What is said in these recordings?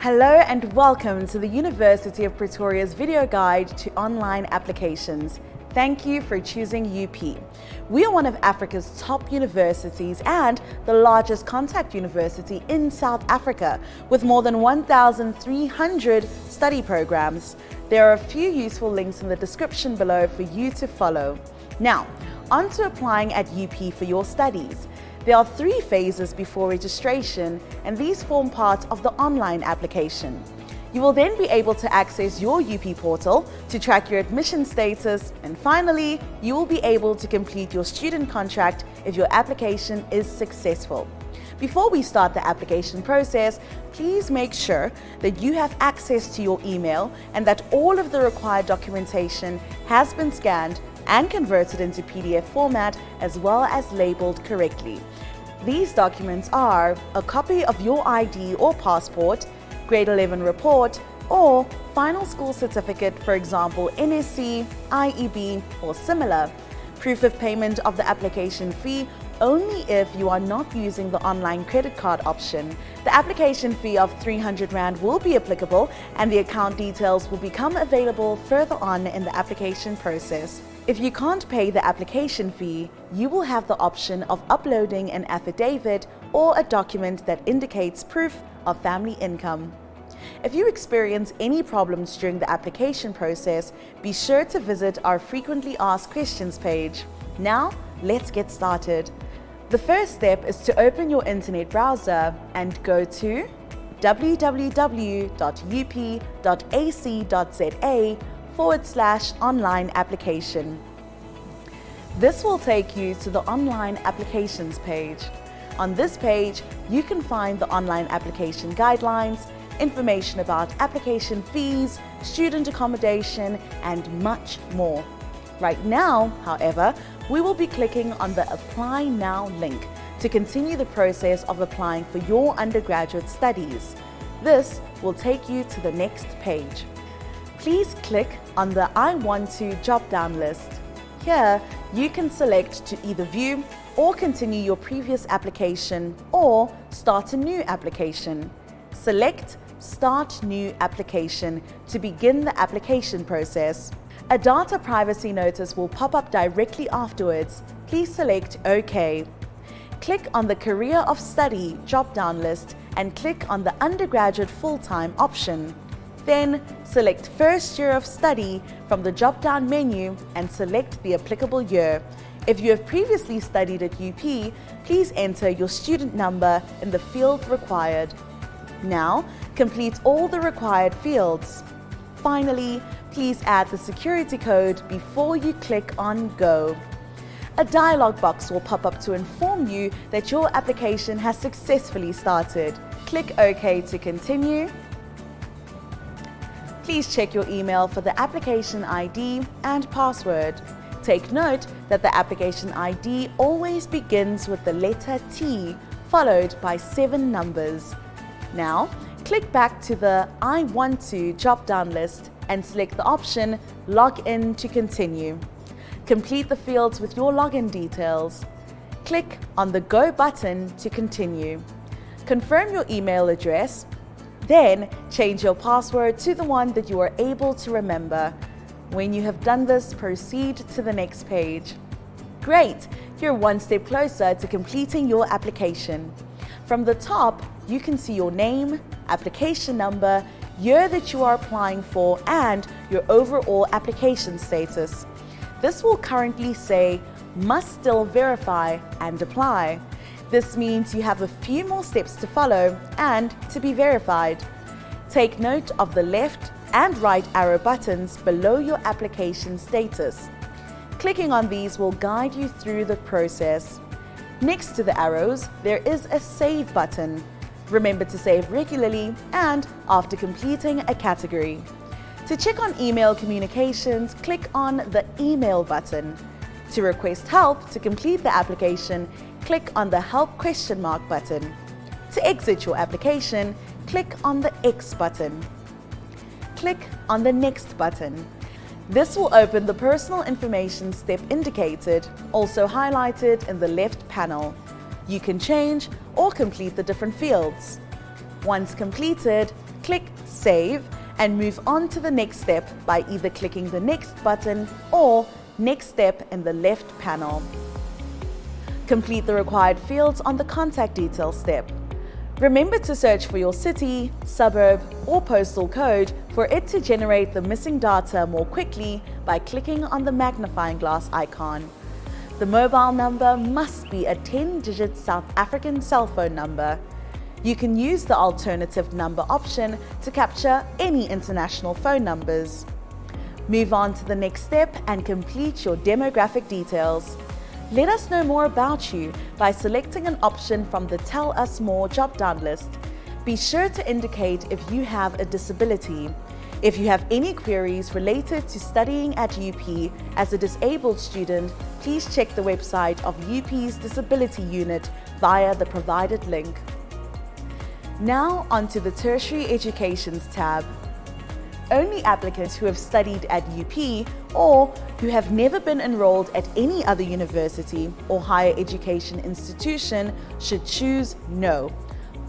Hello and welcome to the University of Pretoria's video guide to online applications. Thank you for choosing UP. We are one of Africa's top universities and the largest contact university in South Africa with more than 1,300 study programs. There are a few useful links in the description below for you to follow. Now, on to applying at UP for your studies. There are 3 phases before registration, and these form part of the online application. You will then be able to access your UP portal to track your admission status, and finally, you will be able to complete your student contract if your application is successful. Before we start the application process, please make sure that you have access to your email and that all of the required documentation has been scanned and converted into PDF format as well as labeled correctly. These documents are a copy of your ID or passport, grade 11 report, or final school certificate, for example, NSC, IEB, or similar. Proof of payment of the application fee only if you are not using the online credit card option. The application fee of 300 Rand will be applicable and the account details will become available further on in the application process. If you can't pay the application fee, you will have the option of uploading an affidavit or a document that indicates proof of family income. If you experience any problems during the application process, be sure to visit our frequently asked questions page. Now, let's get started. The first step is to open your internet browser and go to www.up.ac.za/online application. This will take you to the online applications page. On this page, you can find the online application guidelines, information about application fees, student accommodation, and much more. Right now, however, we will be clicking on the Apply Now link to continue the process of applying for your undergraduate studies. This will take you to the next page. Please click on the I Want To drop-down list. Here, you can select to either view or continue your previous application or start a new application. Select Start New Application to begin the application process. A data privacy notice will pop up directly afterwards. Please select OK. Click on the Career of Study drop-down list and click on the Undergraduate Full-Time option. Then select First Year of Study from the drop-down menu and select the applicable year. If you have previously studied at UP, please enter your student number in the field required. Now, complete all the required fields. Finally, please add the security code before you click on Go. A dialog box will pop up to inform you that your application has successfully started. Click OK to continue. Please check your email for the application ID and password. Take note that the application ID always begins with the letter T followed by 7 numbers. Now, click back to the I Want To drop-down list and select the option Log In to continue. Complete the fields with your login details. Click on the Go button to continue. Confirm your email address. Then, change your password to the one that you are able to remember. When you have done this, proceed to the next page. Great! You're one step closer to completing your application. From the top, you can see your name, application number, year that you are applying for, and your overall application status. This will currently say, must still verify and apply. This means you have a few more steps to follow and to be verified. Take note of the left and right arrow buttons below your application status. Clicking on these will guide you through the process. Next to the arrows, there is a Save button. Remember to save regularly and after completing a category. To check on email communications, click on the Email button. To request help to complete the application, click on the Help ? button. To exit your application, click on the X button. Click on the Next button. This will open the personal information step indicated, also highlighted in the left panel. You can change or complete the different fields. Once completed, click Save and move on to the next step by either clicking the Next button or Next Step in the left panel. Complete the required fields on the Contact Details step. Remember to search for your city, suburb, or postal code for it to generate the missing data more quickly by clicking on the magnifying glass icon. The mobile number must be a 10-digit South African cell phone number. You can use the alternative number option to capture any international phone numbers. Move on to the next step and complete your demographic details. Let us know more about you by selecting an option from the Tell Us More drop-down list. Be sure to indicate if you have a disability. If you have any queries related to studying at UP as a disabled student, please check the website of UP's Disability Unit via the provided link. Now onto the Tertiary Educations tab. Only applicants who have studied at UP or who have never been enrolled at any other university or higher education institution should choose No.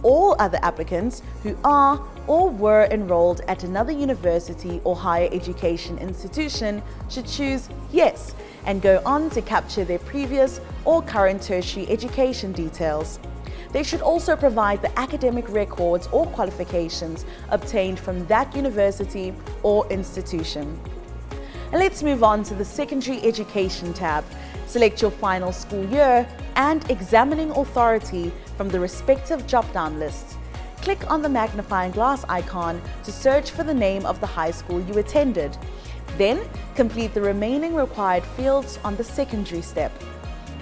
All other applicants who are or were enrolled at another university or higher education institution should choose Yes and go on to capture their previous or current tertiary education details. They should also provide the academic records or qualifications obtained from that university or institution. And let's move on to the Secondary Education tab. Select your final school year and examining authority from the respective drop-down lists. Click on the magnifying glass icon to search for the name of the high school you attended. Then complete the remaining required fields on the secondary step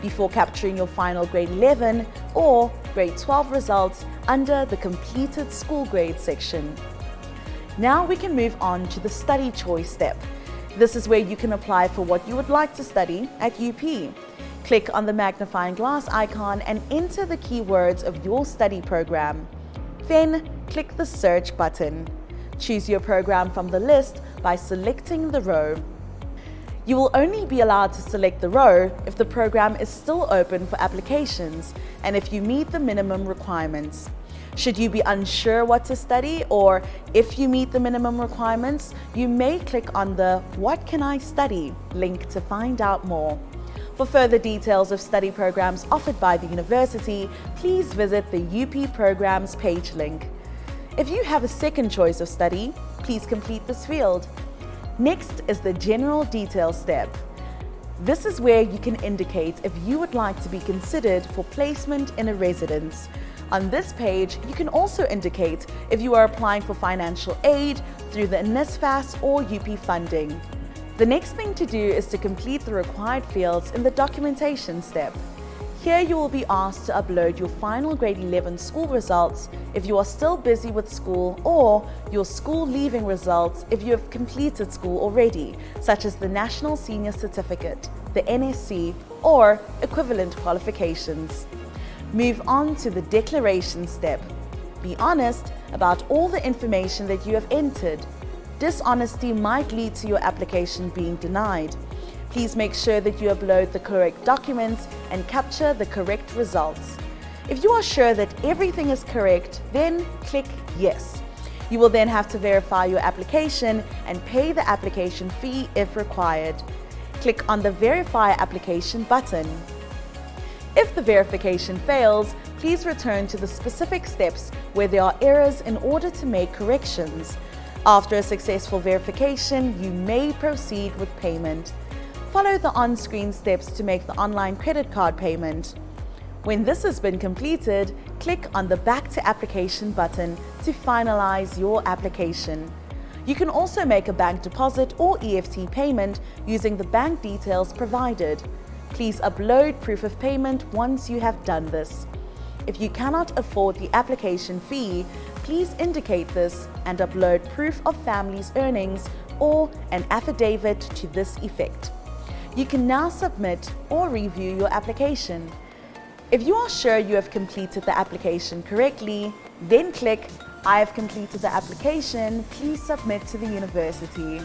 before capturing your final grade 11 or grade 12 results under the completed school grade section. Now we can move on to the study choice step. This is where you can apply for what you would like to study at UP. Click on the magnifying glass icon and enter the keywords of your study program. Then click the search button. Choose your program from the list by selecting the row. You will only be allowed to select the row if the program is still open for applications and if you meet the minimum requirements. Should you be unsure what to study or if you meet the minimum requirements, you may click on the What Can I Study link to find out more. For further details of study programs offered by the university, please visit the UP Programs page link. If you have a second choice of study, please complete this field. Next is the General Details step. This is where you can indicate if you would like to be considered for placement in a residence. On this page, you can also indicate if you are applying for financial aid through the NSFAS or UP funding. The next thing to do is to complete the required fields in the documentation step. Here you will be asked to upload your final grade 11 school results if you are still busy with school, or your school leaving results if you have completed school already, such as the National Senior Certificate, the NSC, or equivalent qualifications. Move on to the declaration step. Be honest about all the information that you have entered. Dishonesty might lead to your application being denied. Please make sure that you upload the correct documents and capture the correct results. If you are sure that everything is correct, then click Yes. You will then have to verify your application and pay the application fee if required. Click on the Verify Application button. If the verification fails, please return to the specific steps where there are errors in order to make corrections. After a successful verification, you may proceed with payment. Follow the on-screen steps to make the online credit card payment. When this has been completed, click on the Back to Application button to finalize your application. You can also make a bank deposit or EFT payment using the bank details provided. Please upload proof of payment once you have done this. If you cannot afford the application fee, please indicate this and upload proof of family's earnings or an affidavit to this effect. You can now submit or review your application. If you are sure you have completed the application correctly, then click I have completed the application, please submit to the university.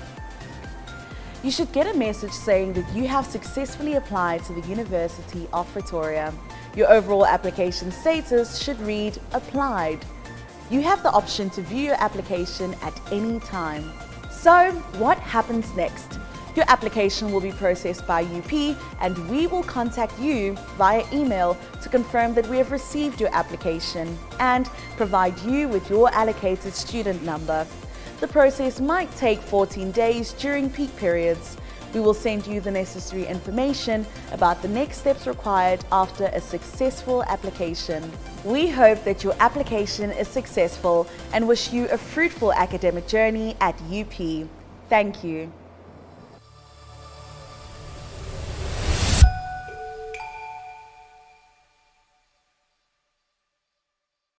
You should get a message saying that you have successfully applied to the University of Pretoria. Your overall application status should read Applied. You have the option to view your application at any time. So, what happens next? Your application will be processed by UP and we will contact you via email to confirm that we have received your application and provide you with your allocated student number. The process might take 14 days during peak periods. We will send you the necessary information about the next steps required after a successful application. We hope that your application is successful and wish you a fruitful academic journey at UP. Thank you.